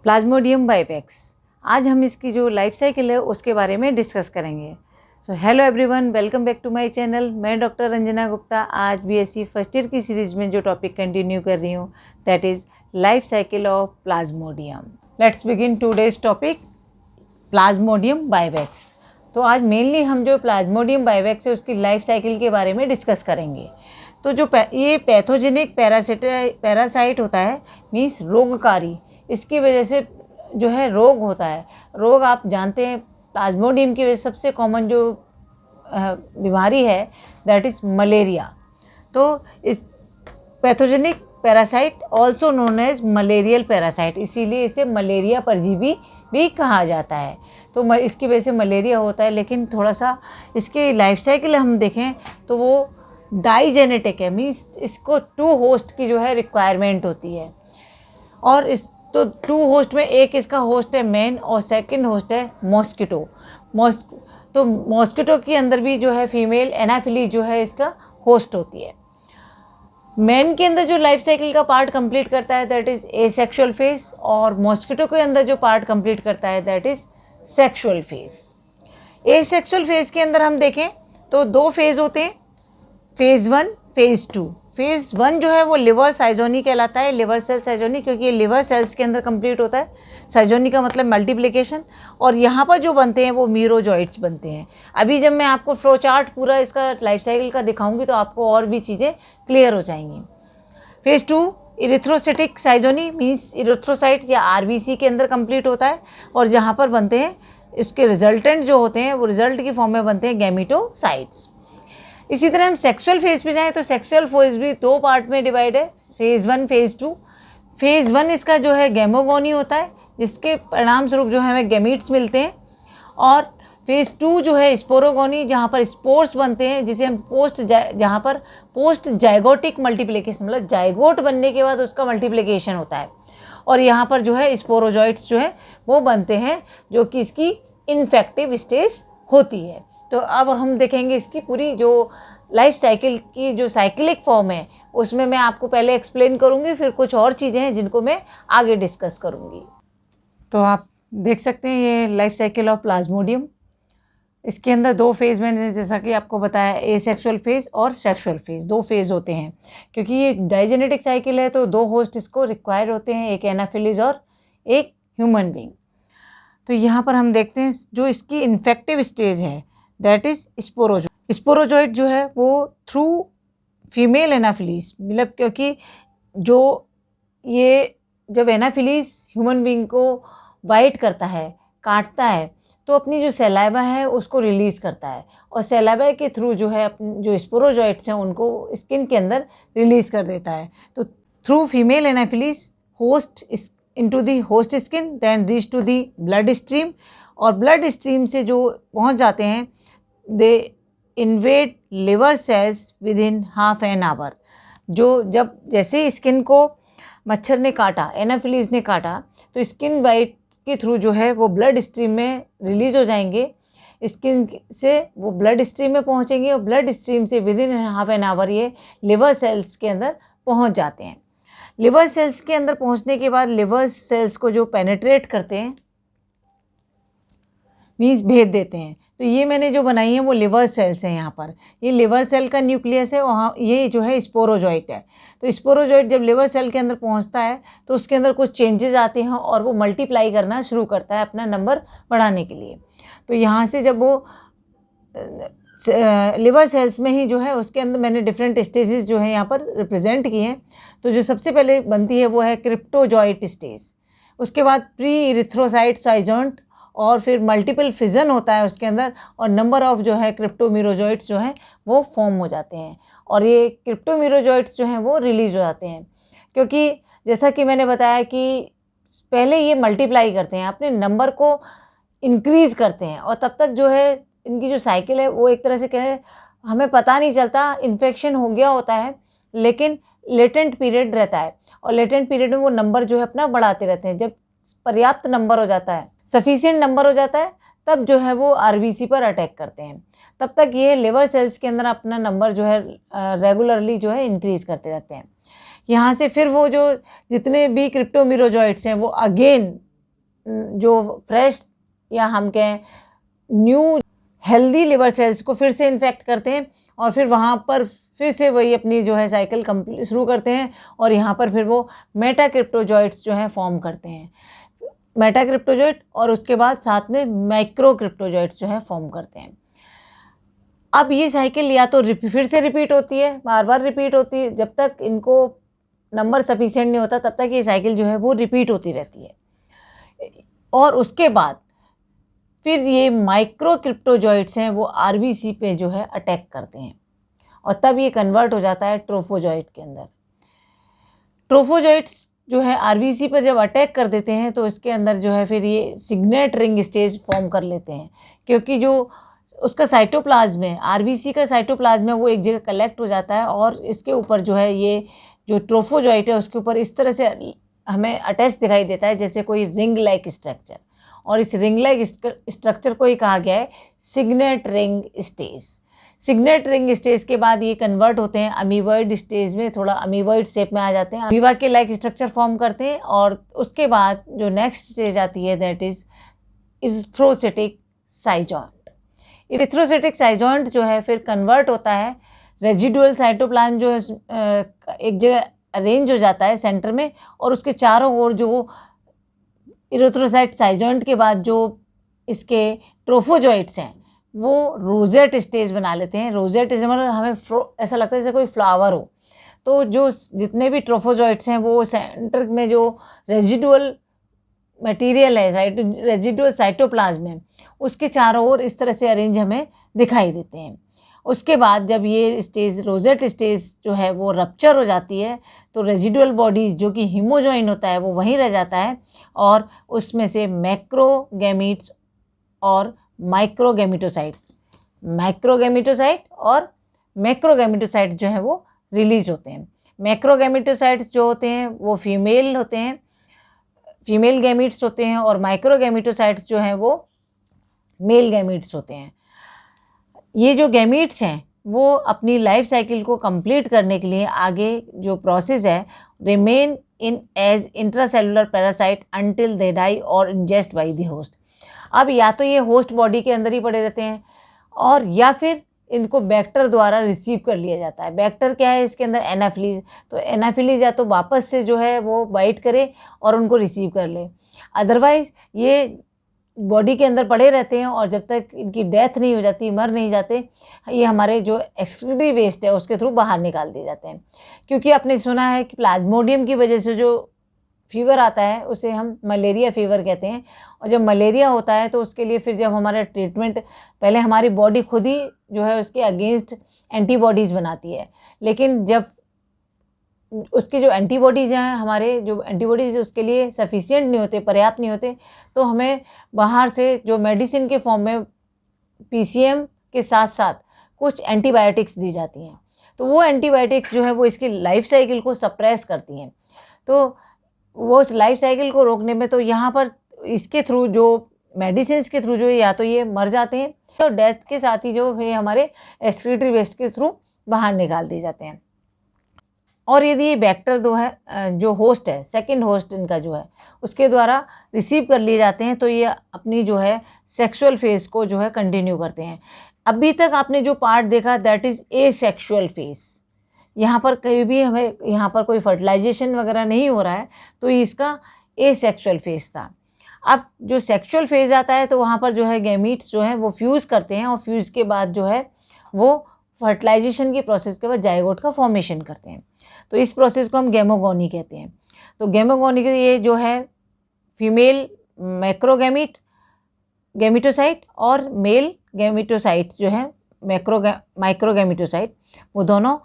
Plasmodium बाइवेक्स। आज हम इसकी जो लाइफ साइकिल है उसके बारे में डिस्कस करेंगे। So hello everyone, welcome back to my channel. मैं डॉक्टर रंजना गुप्ता आज बीएससी फर्स्ट ईयर की सीरीज़ में जो टॉपिक कंटिन्यू कर रही हूँ that is life cycle of plasmodium. Let's begin today's topic plasmodium vivax. तो आज मेनली हम जो प्लाज्मोडियम बाइवेक्स है उसकी लाइफ साइकिल के बारे में डिस्कस करेंगे। तो जो ये पैथोजेनिक पैरासाइट होता है मीन्स रोगकारी, इसकी वजह से जो है रोग होता है। रोग आप जानते हैं प्लाज्मोडियम की वजह से सबसे कॉमन जो बीमारी है दैट इज़ मलेरिया। तो इस pathogenic parasite also known as malarial parasite, इसीलिए इसे मलेरिया परजीवी भी कहा जाता है। तो इसकी वजह से मलेरिया होता है, लेकिन थोड़ा सा इसकी लाइफ साइकिल हम देखें तो वो डाइजेनेटिक है, मीन्स इसको 2 होस्ट की जो है रिक्वायरमेंट होती है। और इस तो 2 होस्ट में एक इसका होस्ट है मेन और सेकंड होस्ट है मॉस्किटो। तो मॉस्किटो के अंदर भी जो है फीमेल एनाफिलीज जो है इसका होस्ट होती है। मेन के अंदर जो लाइफ साइकिल का पार्ट कंप्लीट करता है दैट इज़ एसेक्सुअल फेज, और मॉस्किटो के अंदर जो पार्ट कंप्लीट करता है that is sexual phase. Asexual phase के अंदर हम देखें तो 2 फेज होते हैं, फेज़ 1 फेज़ 2। फेज़ 1 जो है वो लिवर साइजोनी कहलाता है, लिवर सेल साइजोनी, क्योंकि ये लिवर सेल्स के अंदर कंप्लीट होता है। साइजोनी का मतलब मल्टीप्लिकेशन, और यहाँ पर जो बनते हैं वो मीरोजॉइट्स बनते हैं। अभी जब मैं आपको फ्लो चार्ट पूरा इसका लाइफ साइकिल का दिखाऊंगी तो आपको और भी चीज़ें क्लियर हो जाएंगी। फेज़ 2 इरिथ्रोसाइटिक साइजोनी मीन्स इरिथ्रोसाइट या आरबीसी के अंदर कंप्लीट होता है, और जहाँ पर बनते हैं इसके रिजल्टेंट जो होते हैं वो रिजल्ट की फॉर्म में बनते हैं गैमीटोसाइट्स। इसी तरह हम सेक्सुअल फेज पे जाएं तो सेक्सुअल फेज भी 2 पार्ट में डिवाइड है, फेज़ 1 फेज़ 2। फेज़ 1 इसका जो है गैमोगोनी होता है, जिसके परिणाम स्वरूप जो है हमें गैमीट्स मिलते हैं। और फेज़ 2 जो है स्पोरोगोनी, जहाँ पर स्पोर्स बनते हैं, जिसे हम जहाँ पर पोस्ट जाइगोटिक मल्टीप्लिकेशन, मतलब जाइगोट बनने के बाद उसका मल्टीप्लिकेशन होता है, और यहाँ पर जो है स्पोरोजॉइट्स जो है वो बनते हैं, जो कि इसकी इन्फेक्टिव स्टेज होती है। तो अब हम देखेंगे इसकी पूरी जो लाइफ साइकिल की जो साइक्लिक फॉर्म है उसमें मैं आपको पहले एक्सप्लेन करूंगी, फिर कुछ और चीज़ें हैं जिनको मैं आगे डिस्कस करूंगी। तो आप देख सकते हैं ये लाइफ साइकिल ऑफ प्लाज्मोडियम। इसके अंदर 2 फेज़ मैंने जैसा कि आपको बताया, एसेक्सुअल फेज़ और सेक्सुअल फेज़, 2 फेज़ होते हैं। क्योंकि ये डाइजेनेटिक साइकिल है तो 2 होस्ट इसको रिक्वायर होते हैं, एक एनाफिलीज और एक ह्यूमन बींग। तो यहाँ पर हम देखते हैं जो इसकी इन्फेक्टिव स्टेज है दैट इज़ स्पोरोजॉइट। स्पोरोजॉइट जो है वो थ्रू फीमेल एनाफिलीज, मतलब क्योंकि जो ये जब एनाफिलीज ह्यूमन बींग को बाइट करता है, काटता है, तो अपनी जो सैलाइवा है उसको रिलीज़ करता है, और सैलाइवा के थ्रू जो है जो स्पोरोजॉइट्स हैं उनको स्किन के अंदर रिलीज़ कर देता है। तो through female anopheles host into the host skin then reach to the blood stream, और ब्लड स्ट्रीम से जो पहुंच जाते हैं they invade liver cells within half an hour. जो जब जैसे स्किन को मच्छर ने काटा, एनाफिलीज ने काटा, तो स्किन बाइट के थ्रू जो है वो ब्लड स्ट्रीम में रिलीज हो जाएंगे, स्किन से वो ब्लड स्ट्रीम में पहुंचेंगे, और ब्लड स्ट्रीम से with in half an our ये लिवर सेल्स के अंदर पहुंच जाते हैं। लिवर सेल्स के अंदर पहुंचने के बाद लिवर सेल्स को जो पेनिट्रेट करते हैं मीन्स भेद देते हैं। तो ये मैंने जो बनाई है वो लिवर सेल्स हैं। यहाँ पर ये लिवर सेल का न्यूक्लियस है, वहाँ ये जो है स्पोरोजॉइट है। तो स्पोरोजॉइट जब लिवर सेल के अंदर पहुँचता है तो उसके अंदर कुछ चेंजेस आते हैं और वो मल्टीप्लाई करना शुरू करता है अपना नंबर बढ़ाने के लिए। तो यहाँ से जब वो लिवर सेल्स में ही जो है उसके अंदर मैंने डिफरेंट स्टेजेस जो है यहाँ पर रिप्रेजेंट किए हैं। तो जो सबसे पहले बनती है वो है क्रिप्टोजॉइट स्टेज, उसके बाद प्री इरिथ्रोसाइट साइजोंट, और फिर मल्टीपल फिजन होता है उसके अंदर, और नंबर ऑफ जो है क्रिप्टोमीरोजॉइट्स जो हैं वो फॉर्म हो जाते हैं, और ये क्रिप्टोमीरोजॉइट्स जो हैं वो रिलीज हो जाते हैं। क्योंकि जैसा कि मैंने बताया कि पहले ये मल्टीप्लाई करते हैं, अपने नंबर को इंक्रीज़ करते हैं, और तब तक जो है इनकी जो साइकिल है वो एक तरह से कहें हमें पता नहीं चलता, इन्फेक्शन हो गया होता है, लेकिन लेटेंट पीरियड रहता है, और लेटेंट पीरियड में वो नंबर जो है अपना बढ़ाते रहते हैं। जब पर्याप्त नंबर हो जाता है, सफिशिएंट नंबर हो जाता है, तब जो है वो आरबीसी पर अटैक करते हैं। तब तक ये लिवर सेल्स के अंदर अपना नंबर जो है रेगुलरली जो है इंक्रीज़ करते रहते हैं। यहाँ से फिर वो जो जितने भी क्रिप्टोमीरोजॉइट्स हैं वो अगेन जो फ्रेश या हम कहें न्यू हेल्दी लिवर सेल्स को फिर से इन्फेक्ट करते हैं और फिर वहाँ पर फिर से वही अपनी जो है साइकिल कंप्लीट शुरू करते हैं और यहाँ पर फिर वो मेटाक्रिप्टोजॉइट्स जो हैं फॉर्म करते हैं, मेटाक्रिप्टोजॉइट, और उसके बाद साथ में माइक्रोक्रिप्टोजॉइट्स जो है फॉर्म करते हैं। अब ये साइकिल या तो फिर से रिपीट होती है, बार बार रिपीट होती है, जब तक इनको नंबर सफिशिएंट नहीं होता तब तक ये साइकिल जो है वो रिपीट होती रहती है। और उसके बाद फिर ये माइक्रोक्रिप्टोजॉइट्स हैं वो आरबीसी पे जो है अटैक करते हैं और तब ये कन्वर्ट हो जाता है ट्रोफोजॉइट के अंदर। ट्रोफोजॉइट्स जो है आरबीसी पर जब अटैक कर देते हैं तो इसके अंदर जो है फिर ये सिग्नेट रिंग स्टेज फॉर्म कर लेते हैं, क्योंकि जो उसका साइटोप्लाज्म है, आरबीसी का साइटोप्लाज्म है, वो एक जगह कलेक्ट हो जाता है और इसके ऊपर जो है ये जो ट्रोफोजॉइट है उसके ऊपर इस तरह से हमें अटैच दिखाई देता है जैसे कोई रिंग लाइक स्ट्रक्चर, और इस रिंग लाइक स्ट्रक्चर को ही कहा गया है signet ring stage. Signet ring stage के बाद ये कन्वर्ट होते हैं अमीबॉइड स्टेज में, थोड़ा अमीबॉइड शेप में आ जाते हैं, अमीबा के लाइक स्ट्रक्चर फॉर्म करते हैं। और उसके बाद जो नेक्स्ट स्टेज आती है दैट इज इरिथ्रोसाइटिक साइजॉइंट। इरिथ्रोसाइटिक साइजॉइंट जो है फिर कन्वर्ट होता है, रेजिडुअल साइटोप्लाज्म जो है एक जगह अरेंज हो जाता है सेंटर में, और उसके चारों ओर जो इरिथ्रोसाइट साइजॉइंट के बाद जो इसके ट्रोफोजॉइट्स हैं वो रोजेट स्टेज बना लेते हैं। रोजेट स्टेज मतलब हमें ऐसा लगता है जैसे कोई फ्लावर हो, तो जो जितने भी ट्रोफोजॉइट्स हैं वो सेंटर में जो रेजिडुअल मटेरियल है, रेजिडुअल साइटोप्लाज्म है, उसके चारों ओर इस तरह से अरेंज हमें दिखाई देते हैं। उसके बाद जब ये स्टेज रोजेट स्टेज जो है वो रप्चर हो जाती है तो रेजिडुअल बॉडी जो कि हीमोजॉइन होता है वो वहीं रह जाता है और उसमें से मैक्रोगैमीट्स और माइक्रोगैमिटोसाइट और मैक्रोगैमिटोसाइट जो है वो रिलीज होते हैं। मैक्रोगैमिटोसाइट्स जो होते हैं वो फीमेल होते हैं, फीमेल गैमीट्स होते हैं, और माइक्रोगैमिटोसाइट्स जो हैं वो मेल गैमीट्स होते हैं। ये जो गैमीट्स हैं वो अपनी लाइफ साइकिल को कंप्लीट करने के लिए आगे जो प्रोसेस है remain in as intracellular parasite until they die और इंजेस्ट बाय द होस्ट। अब या तो ये होस्ट बॉडी के अंदर ही पड़े रहते हैं और या फिर इनको बैक्टर द्वारा रिसीव कर लिया जाता है। बैक्टर क्या है इसके अंदर? एनाफिलीज। तो एनाफिलीज या तो वापस से जो है वो बाइट करे और उनको रिसीव कर ले, अदरवाइज ये बॉडी के अंदर पड़े रहते हैं और जब तक इनकी डेथ नहीं हो जाती, मर नहीं जाते, ये हमारे जो एक्सक्रीटरी वेस्ट है उसके थ्रू बाहर निकाल दिए जाते हैं। क्योंकि आपने सुना है कि प्लाज्मोडियम की वजह से जो फीवर आता है उसे हम मलेरिया फीवर कहते हैं, और जब मलेरिया होता है तो उसके लिए फिर जब हमारा ट्रीटमेंट, पहले हमारी बॉडी खुद ही जो है उसके अगेंस्ट एंटीबॉडीज़ बनाती है, लेकिन जब उसके जो एंटीबॉडीज़ हैं, हमारे जो एंटीबॉडीज़ उसके लिए सफिशिएंट नहीं होते, पर्याप्त नहीं होते, तो हमें बाहर से जो मेडिसिन के फॉर्म में पीसीएम के साथ साथ कुछ एंटीबायोटिक्स दी जाती हैं। तो वो एंटीबायोटिक्स जो है वो इसकी लाइफ साइकिल को सप्रेस करती हैं। तो वो उस लाइफ साइकिल को रोकने में तो यहाँ पर इसके थ्रू जो मेडिसिन के थ्रू जो या तो ये मर जाते हैं, तो डेथ के साथ ही जो है हमारे एक्सक्रीटरी वेस्ट के थ्रू बाहर निकाल दिए जाते हैं। और यदि ये बैक्टर जो है, जो होस्ट है, सेकंड होस्ट इनका जो है उसके द्वारा रिसीव कर लिए जाते हैं, तो ये अपनी जो है सेक्सुअल फेज को जो है कंटिन्यू करते हैं। अभी तक आपने जो पार्ट देखा that is a sexual phase. यहाँ पर कहीं भी हमें यहाँ पर कोई फर्टिलाइजेशन वगैरह नहीं हो रहा है, तो इसका ए सेक्शुअल फेज था। अब जो सेक्शुअल फेज आता है तो वहाँ पर जो है गैमीट्स जो हैं वो फ्यूज़ करते हैं, और फ्यूज़ के बाद जो है वो फर्टिलाइजेशन की प्रोसेस के बाद जाइगोट का फॉर्मेशन करते हैं। तो इस प्रोसेस को हम गैमोगोनी कहते हैं। तो गैमोगोनी के ये जो है फीमेल गैमिटोसाइट और मेल गैमिटोसाइट जो है माइक्रोगैमिटोसाइट, वो दोनों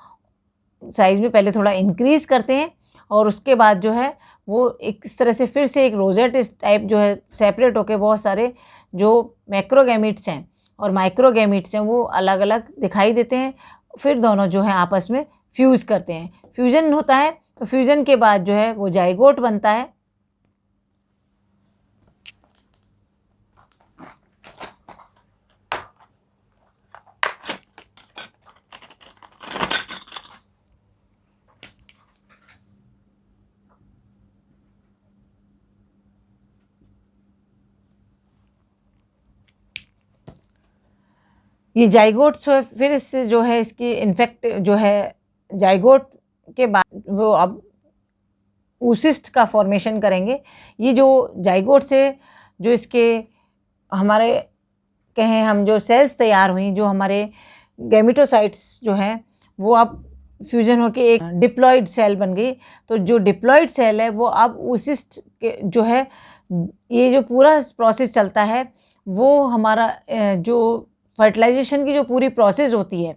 साइज़ में पहले थोड़ा इंक्रीज़ करते हैं और उसके बाद जो है वो एक इस तरह से फिर से एक रोजेट टाइप जो है सेपरेट होकर बहुत सारे जो मैक्रोगैमिट्स हैं और माइक्रोगैमिट्स हैं वो अलग अलग दिखाई देते हैं। फिर दोनों जो है आपस में फ्यूज़ करते हैं, फ्यूजन होता है, तो फ्यूजन के बाद जो है वो जाइगोट बनता है। ये जाइगोट फिर इससे जो है इसकी इन्फेक्ट जो है जाइगोट के बाद वो अब oocyst का फॉर्मेशन करेंगे। ये जो जाइगोट से जो इसके हमारे कहें हम जो सेल्स तैयार हुई, जो हमारे गैमेटोसाइट्स जो हैं वो अब फ्यूजन होके एक डिप्लॉइड सेल बन गई। तो जो डिप्लॉइड सेल है वो अब oocyst के जो है ये जो पूरा प्रोसेस चलता है वो हमारा जो फर्टिलाइजेशन की जो पूरी प्रोसेस होती है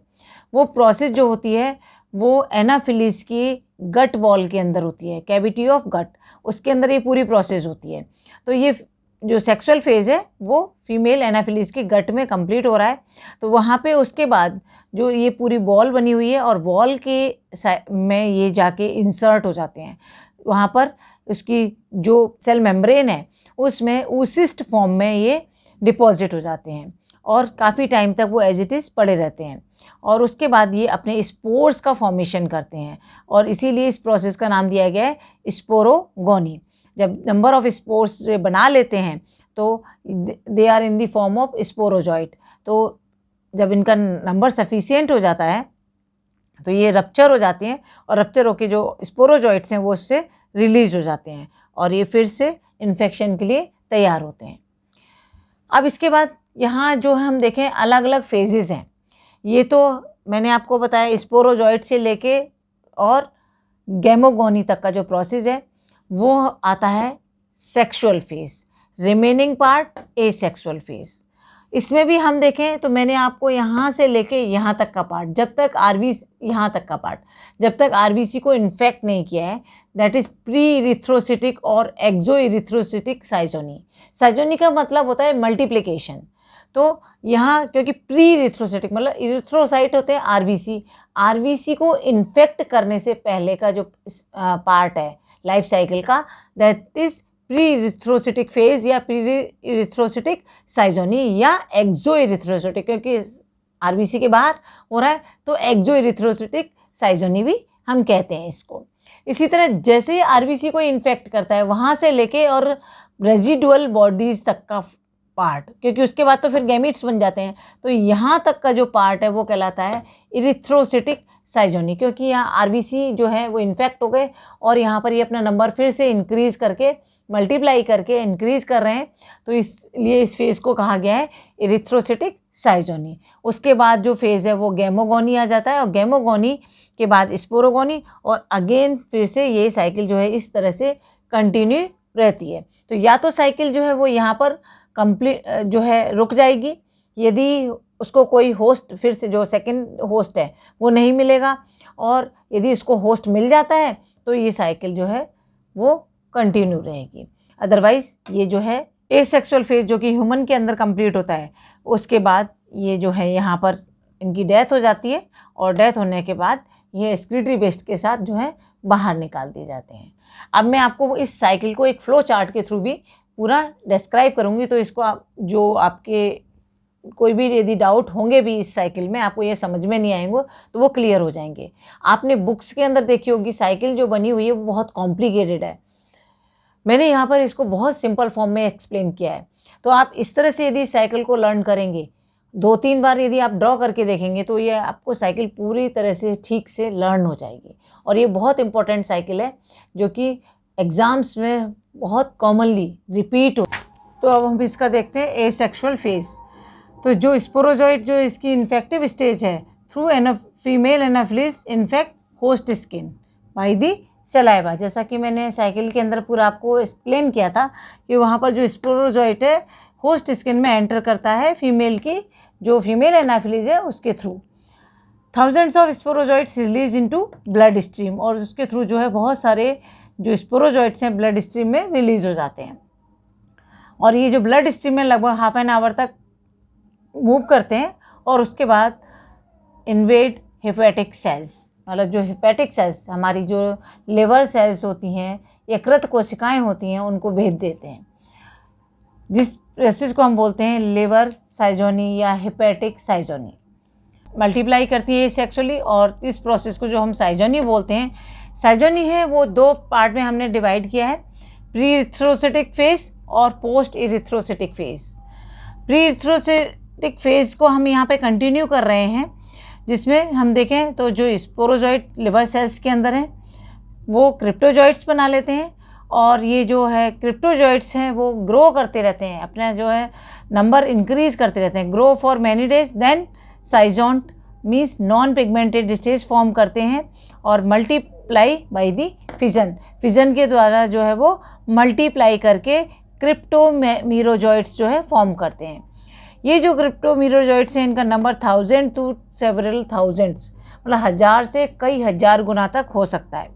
वो प्रोसेस जो होती है वो एनाफिलीज की गट वॉल के अंदर होती है, कैविटी ऑफ गट, उसके अंदर ये पूरी प्रोसेस होती है। तो ये जो सेक्सुअल फेज़ है वो फीमेल एनाफिलीज के गट में कंप्लीट हो रहा है। तो वहाँ पे उसके बाद जो ये पूरी बॉल बनी हुई है और बॉल के में ये जाके इंसर्ट हो जाते हैं। वहाँ पर उसकी जो सेल मेम्ब्रेन है उसमें oocyst फॉर्म में ये डिपॉजिट हो जाते हैं और काफ़ी टाइम तक वो एज इट इज़ पड़े रहते हैं और उसके बाद ये अपने स्पोर्स का फॉर्मेशन करते हैं और इसीलिए इस प्रोसेस का नाम दिया गया है स्पोरोगोनी। जब नंबर ऑफ स्पोर्स बना लेते हैं तो they are in the form of sporozoite. तो जब इनका नंबर सफिशिएंट हो जाता है तो ये रप्चर हो जाते हैं और रप्चर होकर जो स्पोरोजॉइट्स हैं वो उससे रिलीज हो जाते हैं और ये फिर से इन्फेक्शन के लिए तैयार होते हैं। अब इसके बाद यहाँ जो हम देखें अलग अलग फेजेस हैं। ये तो मैंने आपको बताया स्पोरोजॉइट से लेके और गैमोगोनी तक का जो प्रोसेस है वो आता है sexual phase, remaining part asexual phase. इसमें भी हम देखें तो मैंने आपको यहाँ से लेके यहाँ तक का पार्ट, जब तक आरबीसी यहाँ तक का पार्ट जब तक आरबीसी को इन्फेक्ट नहीं किया है, दैट इज़ प्री इरिथ्रोसिटिक और एक्सो इरिथ्रोसिटिक साइजोनी। साइजोनी का मतलब होता है मल्टीप्लिकेशन। तो यहाँ क्योंकि प्री इरिथ्रोसिटिक मतलब इरिथ्रोसाइट होते हैं आरबीसी, आरबीसी को इन्फेक्ट करने से पहले का जो पार्ट है लाइफ साइकिल का, दैट इज़ प्री इरिथ्रोसिटिक फेज या प्री इरिथ्रोसिटिक साइजोनी या एक्सो इरिथ्रोसिटिक, क्योंकि आरबीसी के बाहर हो रहा है तो एक्सो इरिथ्रोसिटिक साइजोनी भी हम कहते हैं इसको। इसी तरह जैसे ही आरबीसी को इन्फेक्ट करता है वहाँ से लेके और रेजिडुअल बॉडीज़ तक का पार्ट, क्योंकि उसके बाद तो फिर गैमीट्स बन जाते हैं, तो यहाँ तक का जो पार्ट है वो कहलाता है इरिथ्रोसिटिक साइजोनी, क्योंकि यहाँ आरबीसी जो है वो इन्फेक्ट हो गए और यहाँ पर ये अपना नंबर फिर से इंक्रीज़ करके मल्टीप्लाई करके इंक्रीज़ कर रहे हैं, तो इसलिए इस फेज़ को कहा गया है इरिथ्रोसिटिक साइजोनी। उसके बाद जो फेज़ है वो गैमोगोनी आ जाता है और गैमोगोनी के बाद स्पोरोगोनी और अगेन फिर से ये साइकिल जो है इस तरह से कंटिन्यू रहती है। तो या तो साइकिल जो है वो यहाँ पर कंप्लीट जो है रुक जाएगी यदि उसको कोई होस्ट फिर से जो सेकंड होस्ट है वो नहीं मिलेगा, और यदि उसको होस्ट मिल जाता है तो ये साइकिल जो है वो कंटिन्यू रहेगी। अदरवाइज़ ये जो है एसेक्सुअल फेज जो कि ह्यूमन के अंदर कंप्लीट होता है उसके बाद ये जो है यहाँ पर इनकी डेथ हो जाती है और डेथ होने के बाद ये एक्सक्रीटरी वेस्ट के साथ जो है बाहर निकाल दिए जाते हैं। अब मैं आपको इस साइकिल को एक फ्लो चार्ट के थ्रू भी पूरा डिस्क्राइब करूँगी, तो इसको आप जो आपके कोई भी यदि डाउट होंगे भी इस साइकिल में आपको ये समझ में नहीं आएंगे तो वो क्लियर हो जाएंगे। आपने बुक्स के अंदर देखी होगी साइकिल जो बनी हुई है वो बहुत कॉम्प्लिकेटेड है, मैंने यहाँ पर इसको बहुत सिंपल फॉर्म में एक्सप्लेन किया है। तो आप इस तरह से यदि साइकिल को लर्न करेंगे 2-3 बार यदि आप ड्रॉ करके देखेंगे तो ये आपको साइकिल पूरी तरह से ठीक से लर्न हो जाएगी और ये बहुत इंपॉर्टेंट साइकिल है जो कि एग्ज़ाम्स में बहुत कॉमनली रिपीट हो। तो अब हम इसका देखते हैं एसेक्सुअल फेज। तो जो स्पोरोजॉइट जो इसकी इन्फेक्टिव स्टेज है through female Anopheles infect host skin by the saliva. जैसा कि मैंने साइकिल के अंदर पूरा आपको एक्सप्लेन किया था कि वहाँ पर जो स्पोरोजॉइट है होस्ट स्किन में एंटर करता है फीमेल की जो फीमेल एनाफिलिस है उसके through. Thousands of sporozoites release into blood stream और उसके थ्रू जो है बहुत सारे जो स्पोरोजॉइट्स हैं ब्लड स्ट्रीम में रिलीज हो जाते हैं और ये जो ब्लड स्ट्रीम में लगभग हाफ एन आवर तक मूव करते हैं और उसके बाद इन्वेड हेपेटिक सेल्स, मतलब जो हेपेटिक सेल्स हमारी जो लिवर सेल्स होती हैं, यकृत कोशिकाएं होती हैं, उनको भेज देते हैं, जिस प्रोसेस को हम बोलते हैं लिवर साइजोनी या हेपेटिक साइजोनी। मल्टीप्लाई करती है सेक्सुअली और इस प्रोसेस को जो हम साइजोनी बोलते हैं, साइजोनी है वो 2 पार्ट में हमने डिवाइड किया है, प्री इरिथ्रोसिटिक फेज और पोस्ट इरिथ्रोसिटिक फेज। प्री रिथ्रोसिटिक फेज को हम यहाँ पे कंटिन्यू कर रहे हैं, जिसमें हम देखें तो जो स्पोरोजॉइट लिवर सेल्स के अंदर हैं वो क्रिप्टोजॉइट्स बना लेते हैं, और ये जो है क्रिप्टोजॉइट्स हैं वो ग्रो करते रहते हैं, अपना जो है नंबर इंक्रीज करते रहते हैं, grow for many days, then schizont means non pigmented stage form करते हैं और multiply by the fission, fission के द्वारा जो है वो मल्टीप्लाई करके क्रिप्टोमीरोजॉइट्स जो है फॉर्म करते हैं। ये जो क्रिप्टोमीरोजॉइट्स हैं इनका नंबर 1000 to several thousands, मतलब 1000 से कई हजार गुना तक हो सकता है।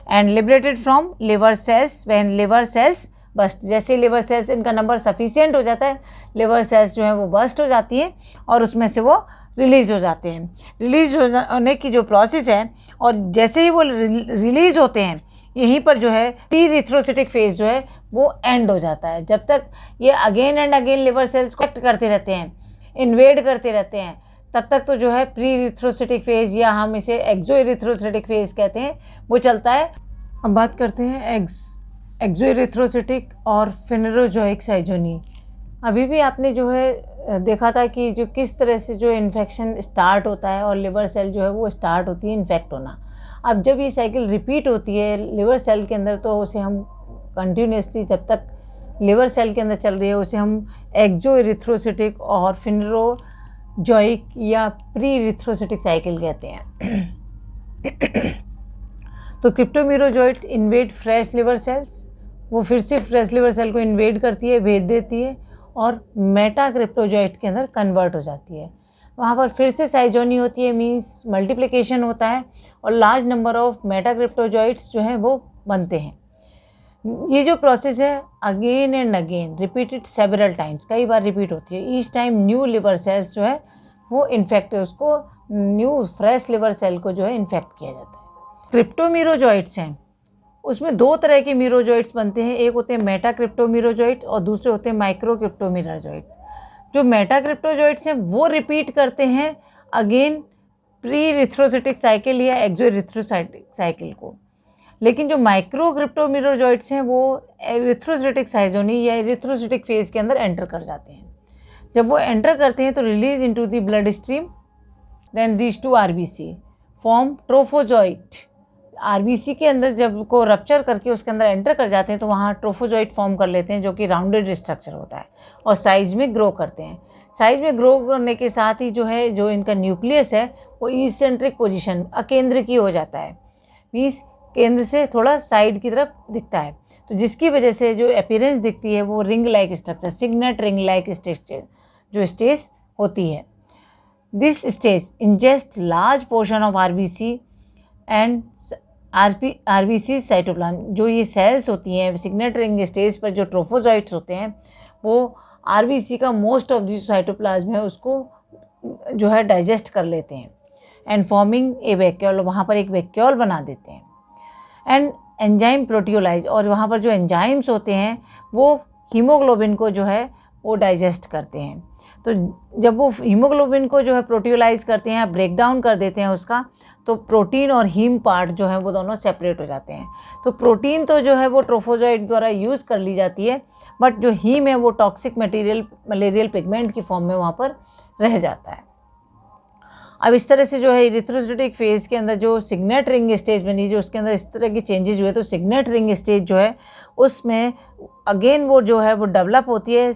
And liberated from liver cells when liver cells burst, जैसे लिवर सेल्स इनका नंबर सफिशिएंट हो जाता है, लिवर सेल्स जो है वो बस्ट हो जाती हैं और उसमें से वो रिलीज हो जाते हैं। रिलीज होने की जो प्रोसेस है, और जैसे ही वो रिलीज होते हैं यहीं पर जो है प्री रिथ्रोसिटिक फेज जो है वो एंड हो जाता है। जब तक ये again and again liver cells को एक्ट करते रहते हैं, इन्वेड करते रहते हैं, तब तक तो जो है प्री रिथ्रोसिटिक फेज या हम इसे एक्सोइरिथ्रोसिटिक फेज कहते हैं वो चलता है। अब बात करते हैं एक्सोइरिथ्रोसिटिक और फिनेरोजोइक साइजोनी। अभी भी आपने जो है देखा था कि जो किस तरह से जो इन्फेक्शन स्टार्ट होता है और लिवर सेल जो है वो स्टार्ट होती है इन्फेक्ट होना। अब जब ये साइकिल रिपीट होती है लिवर सेल के अंदर तो उसे हम कंटिन्यूसली जब तक लिवर सेल के अंदर चल रही है उसे हम एक्सोइरिथ्रोसिटिक और फिनेरोजोइक या प्री रिथ्रोसिटिक साइकिल कहते हैं। तो क्रिप्टोमीरोजॉइट इन्वेड फ्रेश लिवर सेल्स, वो फिर से फ्रेश लिवर सेल को इन्वेड करती है, भेज देती है और मेटा क्रिप्टोजॉइट के अंदर कन्वर्ट हो जाती है। वहाँ पर फिर से साइजोनी होती है, मींस मल्टीप्लिकेशन होता है और लार्ज नंबर ऑफ मेटा क्रिप्टोजॉइट्स जो हैं वो बनते हैं। ये जो प्रोसेस है again and again repeated several times, कई बार रिपीट होती है। Each time new liver cells जो है वो इन्फेक्ट, उसको न्यू फ्रेश लिवर सेल को जो है इन्फेक्ट किया जाता है। क्रिप्टोमीरोजॉइट्स हैं, उसमें दो तरह के मीरोजॉइट्स बनते हैं, एक होते हैं मेटा क्रिप्टोमीरोजॉइट और दूसरे होते हैं माइक्रो क्रिप्टोमीरोजॉइट्स। जो मेटा क्रिप्टोजॉइट्स हैं वो रिपीट करते हैं अगेन प्री रिथ्रोसिटिक साइकिल या एक्सोइरिथ्रोसिटिक साइकिल को, लेकिन जो माइक्रो क्रिप्टोमीरोजॉइट्स हैं वो रिथ्रोसिटिक साइजोनी या रिथ्रोसिटिक फेज के अंदर एंटर कर जाते हैं। जब वो एंटर करते हैं तो release into the blood stream, then reach to RBC, form trophozoite. RBC के अंदर जब को रप्चर करके उसके अंदर एंटर कर जाते हैं तो वहाँ ट्रोफोजॉइट फॉर्म कर लेते हैं जो कि राउंडेड स्ट्रक्चर होता है और साइज में ग्रो करते हैं। साइज में ग्रो करने के साथ ही जो है जो इनका न्यूक्लियस है वो इसेंट्रिक पोजीशन अकेंद्र की हो जाता है, मीन्स केंद्र से थोड़ा साइड की तरफ दिखता है, तो जिसकी वजह से जो अपीयरेंस दिखती है वो ring like structure, signet ring like structure जो स्टेज होती है। This stage ingest large portion of RBC and RBC cytoplasm. जो ये सेल्स होती हैं सिग्नेट रिंग स्टेज पर जो ट्रोफोजॉइट्स होते हैं वो आरबीसी का मोस्ट ऑफ जो साइटोप्लाज्म है उसको जो है डाइजेस्ट कर लेते हैं एंड फॉर्मिंग ए वैक्यूल, वहाँ पर एक वैक्यूल बना देते हैं। एंड एंजाइम प्रोटियोलाइज, और वहाँ पर जो एंजाइम्स होते हैं वो हीमोग्लोबिन को जो है वो डाइजेस्ट करते हैं। तो जब वो हीमोग्लोबिन को जो है प्रोटियोलाइज करते हैं, ब्रेक डाउन कर देते हैं उसका, तो प्रोटीन और हीम पार्ट जो है वो दोनों सेपरेट हो जाते हैं। तो प्रोटीन तो जो है वो ट्रोफोजॉइट द्वारा यूज़ कर ली जाती है, बट जो हीम है वो टॉक्सिक मटेरियल मलेरियल पिगमेंट की फॉर्म में वहाँ पर रह जाता है। अब इस तरह से जो है इरिथ्रोसिटिक फेज के अंदर जो सिग्नेट रिंग स्टेज बनी, जो उसके अंदर इस तरह के चेंजेस हुए, तो सिग्नेट रिंग स्टेज जो है उसमें अगेन वो जो है वो डेवलप होती है।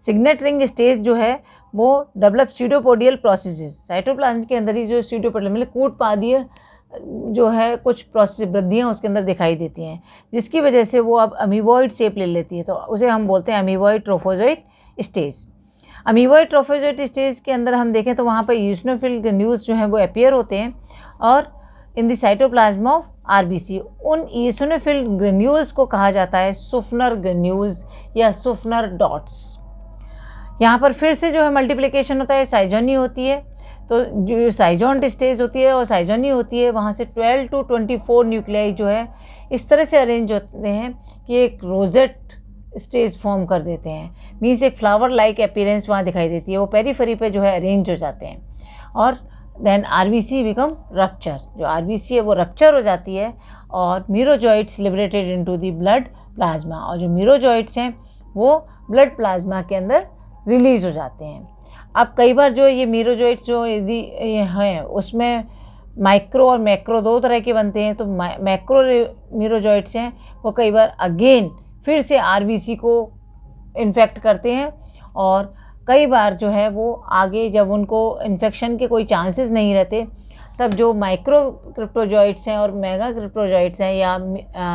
सिग्नेट रिंग स्टेज जो है वो डेवलप स्यूडोपोडियल प्रोसेसेस, साइटोप्लाज्म के अंदर ही जो स्यूडोपोडियल मतलब कूटपादीय जो है कुछ प्रोसेस वृद्धियाँ उसके अंदर दिखाई देती हैं, जिसकी वजह से वो अब अमीबॉइड शेप ले लेती है, तो उसे हम बोलते हैं amoeboid trophozoite stage. Amoeboid trophozoite stage के अंदर हम देखें तो वहाँ पर यूसिनोफिल ग्रेन्यूल्स जो हैं वो अपीयर होते हैं और in the cytoplasm of RBC. उन यूसिनोफिल ग्रेन्यूल्स को कहा जाता है सुफनर ग्रेन्यूल्स या सुफनर डॉट्स। यहाँ पर फिर से जो है मल्टीप्लिकेशन होता है, साइजोनी होती है, तो जो साइजोंट स्टेज होती है और साइजोनी होती है, वहाँ से 12 to 24 न्यूक्लियाई जो है इस तरह से अरेंज होते हैं कि एक रोजेट स्टेज फॉर्म कर देते हैं, मीन्स एक फ्लावर लाइक अपीयरेंस वहाँ दिखाई देती है। वो पेरीफेरी पे जो है अरेंज हो जाते हैं और देन आरबीसी बिकम रप्चर, जो आरबीसी है वो रप्चर हो जाती है और merozoites liberated into the blood plasma, और जो मीरोजॉइट्स हैं वो ब्लड प्लाज्मा के अंदर रिलीज हो जाते हैं। अब कई बार जो ये मीरोजोइट्स जो यदि ये हैं उसमें माइक्रो और मैक्रो दो तरह के बनते हैं। तो मैक्रो मीरोजोइट्स हैं वो कई बार अगेन फिर से आरबीसी को इन्फेक्ट करते हैं, और कई बार जो है वो आगे जब उनको इन्फेक्शन के कोई चांसेस नहीं रहते तब जो माइक्रो क्रिप्टोजॉइट्स हैं और मेगा क्रिप्टोजॉइट्स हैं या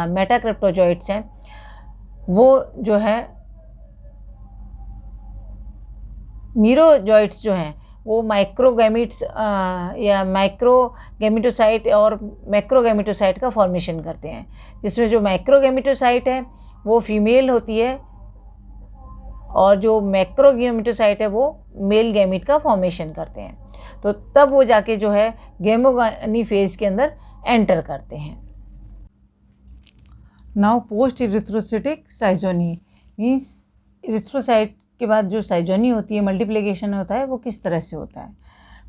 मेटा क्रिप्टोजॉइट्स हैं वो जो है मीरोजॉइट्स जो हैं वो माइक्रोगैमिट्स या माइक्रोगैमिटोसाइट और मैक्रोगैमिटोसाइट का फॉर्मेशन करते हैं, जिसमें जो माइक्रोगैमिटोसाइट है वो फीमेल होती है और जो मैक्रोगैमिटोसाइट है वो मेल गैमिट का फॉर्मेशन करते हैं। तो तब वो जाके जो है गैमोगनी फेज के अंदर एंटर करते हैं। नाउ पोस्ट इरिथ्रोसाइटिक साइजोनी मीन्स इरिथ्रोसाइट के बाद जो साइजोनी होती है, मल्टीप्लिकेशन होता है, वो किस तरह से होता है।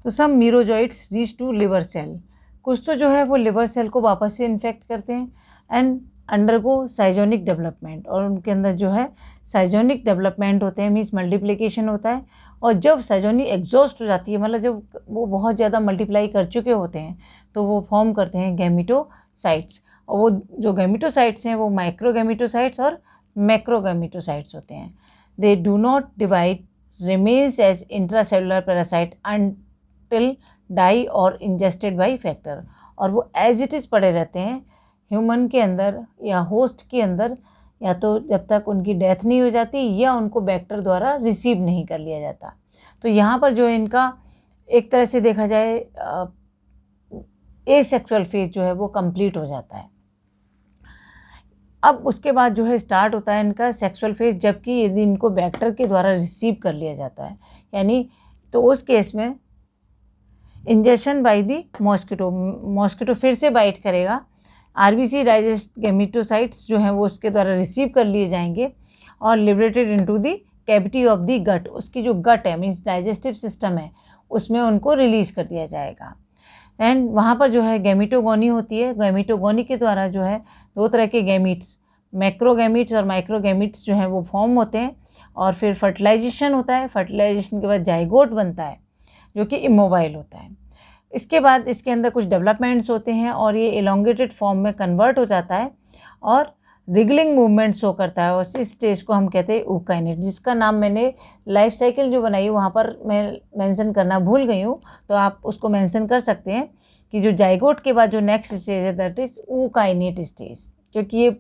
तो सम मीरोजॉइट्स रीच टू लिवर सेल, कुछ तो जो है वो लिवर सेल को वापस से इन्फेक्ट करते हैं एंड अंडरगो साइजोनिक डेवलपमेंट, और उनके अंदर जो है साइजोनिक डेवलपमेंट होते हैं, मीन्स मल्टीप्लिकेशन होता है। और जब साइजोनी एग्जॉस्ट हो जाती है, मतलब जब वो बहुत ज़्यादा मल्टीप्लाई कर चुके होते हैं, तो वो फॉर्म करते हैं गैमिटोसाइट्स। और वो जो गैमिटोसाइट्स हैं वो माइक्रोगैमिटोसाइट्स और मैक्रोगैमिटोसाइट्स होते हैं। They do not divide, remains as intracellular parasite until die or ingested by factor, और वो एज इट इज़ पड़े रहते हैं ह्यूमन के अंदर या होस्ट के अंदर, या तो जब तक उनकी डेथ नहीं हो जाती या उनको बैक्टर द्वारा रिसीव नहीं कर लिया जाता। तो यहाँ पर जो इनका एक तरह से देखा जाए एसेक्सुअल फेज जो है वो कंप्लीट हो जाता है। अब उसके बाद जो है स्टार्ट होता है इनका सेक्सुअल फेज, जबकि यदि इनको बैक्टर के द्वारा रिसीव कर लिया जाता है, यानी तो उस केस में इंजेक्शन बाय दी मॉस्किटो फिर से बाइट करेगा, आरबीसी डाइजेस्ट गैमिटोसाइट्स जो हैं वो उसके द्वारा रिसीव कर लिए जाएंगे और liberated into the cavity of the gut, उसकी जो गट है मीन्स डाइजेस्टिव सिस्टम है उसमें उनको रिलीज़ कर दिया जाएगा। एंड वहाँ पर जो है गैमिटोगोनी होती है। गैमिटोगोनी के द्वारा जो है दो तरह के गैमिट्स, मैक्रोगैमिट्स और माइक्रोगैमिट्स जो हैं वो फॉर्म होते हैं, और फिर फर्टिलाइजेशन होता है। फर्टिलाइजेशन के बाद जाइगोट बनता है जो कि इमोबाइल होता है। इसके बाद इसके अंदर कुछ डेवलपमेंट्स होते हैं और ये एलोंगेटेड फॉर्म में कन्वर्ट हो जाता है और रिगलिंग मूवमेंट शो करता है, और इस स्टेज को हम कहते हैं ऊकाइनेट, जिसका नाम मैंने लाइफ साइकिल जो बनाई वहाँ पर मैं मेंशन करना भूल गई हूँ, तो आप उसको मेंशन कर सकते हैं कि जो जाइगोट के बाद जो नेक्स्ट स्टेज है दैट इज़ ऊकाइनेट स्टेज, क्योंकि ये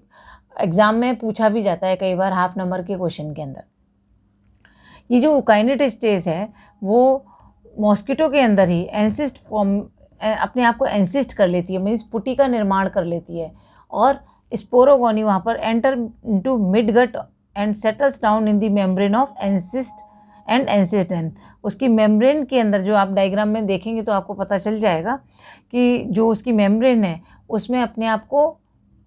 एग्ज़ाम में पूछा भी जाता है कई बार हाफ नंबर के क्वेश्चन के अंदर। ये जो ऊकाइनेट स्टेज है वो मॉस्किटो के अंदर ही एंसिस्ट फॉर्म अपने आप को एंसिस्ट कर लेती है, मीन्स पुटी का निर्माण कर लेती है, और स्पोरोगोनी वहाँ पर enter into mid gut and settles down in the membrane of encyst and encystment. उसकी मेम्ब्रेन के अंदर जो आप डायग्राम में देखेंगे तो आपको पता चल जाएगा कि जो उसकी मेम्ब्रेन है उसमें अपने आप को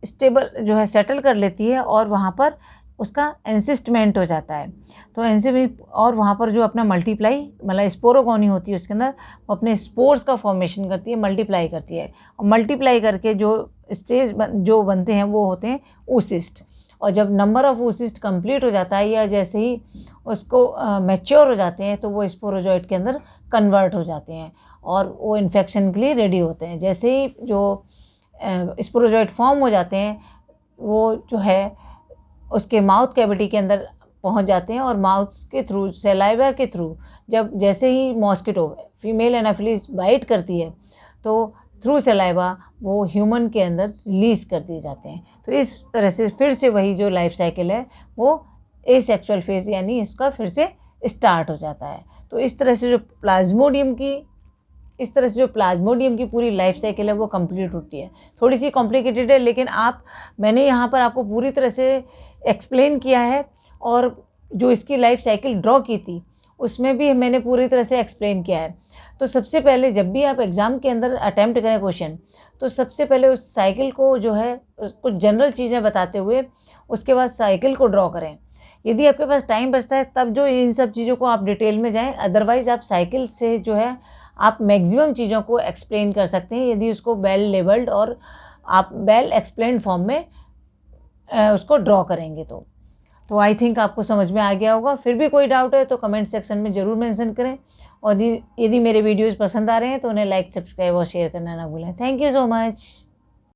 स्टेबल जो है सेटल कर लेती है, और वहाँ पर उसका एंसिस्टमेंट हो जाता है। तो एंसिस्ट और वहाँ पर जो अपना मल्टीप्लाई मतलब स्पोरोगोनी होती है उसके अंदर वो अपने स्पोर्स का फॉर्मेशन करती है, मल्टीप्लाई करती है, और मल्टीप्लाई करके जो स्टेज जो बनते हैं वो होते हैं oocyst। और जब नंबर ऑफ oocyst कंप्लीट हो जाता है या जैसे ही उसको मैच्योर हो जाते हैं तो वो स्पोरोजॉइट के अंदर कन्वर्ट हो जाते हैं और वो इन्फेक्शन के लिए रेडी होते हैं। जैसे ही जो स्पोरोजॉइट फॉर्म हो जाते हैं वो जो है उसके माउथ कैविटी के अंदर पहुंच जाते हैं, और माउथ के थ्रू सलाइवा के थ्रू जब जैसे ही मॉस्किटो फीमेल एनाफिलिस बाइट करती है तो थ्रू सलाइवा वो ह्यूमन के अंदर रिलीज़ कर दिए जाते हैं। तो इस तरह से फिर से वही जो लाइफ साइकिल है वो एसेक्सुअल फेज यानी इसका फिर से स्टार्ट हो जाता है। तो इस तरह से जो प्लाज्मोडियम की पूरी लाइफ साइकिल है वो कंप्लीट होती है। थोड़ी सी कॉम्प्लिकेटेड है लेकिन मैंने यहाँ पर आपको पूरी तरह से एक्सप्लेन किया है, और जो इसकी लाइफ साइकिल ड्रॉ की थी उसमें भी मैंने पूरी तरह से एक्सप्लेन किया है। तो सबसे पहले जब भी आप एग्ज़ाम के अंदर अटैम्प्ट करें क्वेश्चन, तो सबसे पहले उस साइकिल को जो है कुछ जनरल चीज़ें बताते हुए उसके बाद साइकिल को ड्रॉ करें। यदि आपके पास टाइम बचता है तब जो इन सब चीज़ों को आप डिटेल में जाएं, अदरवाइज़ आप साइकिल से जो है आप मैक्सिमम चीज़ों को एक्सप्लेन कर सकते हैं यदि उसको वेल लेबल्ड और आप वेल एक्सप्लेन फॉर्म में उसको ड्रॉ करेंगे। तो तो आई थिंक आपको समझ में आ गया होगा। फिर भी कोई डाउट है तो कमेंट सेक्शन में ज़रूर मेंशन करें, और यदि मेरे वीडियोज़ पसंद आ रहे हैं तो उन्हें लाइक, सब्सक्राइब और शेयर करना ना भूलें। Thank you so much.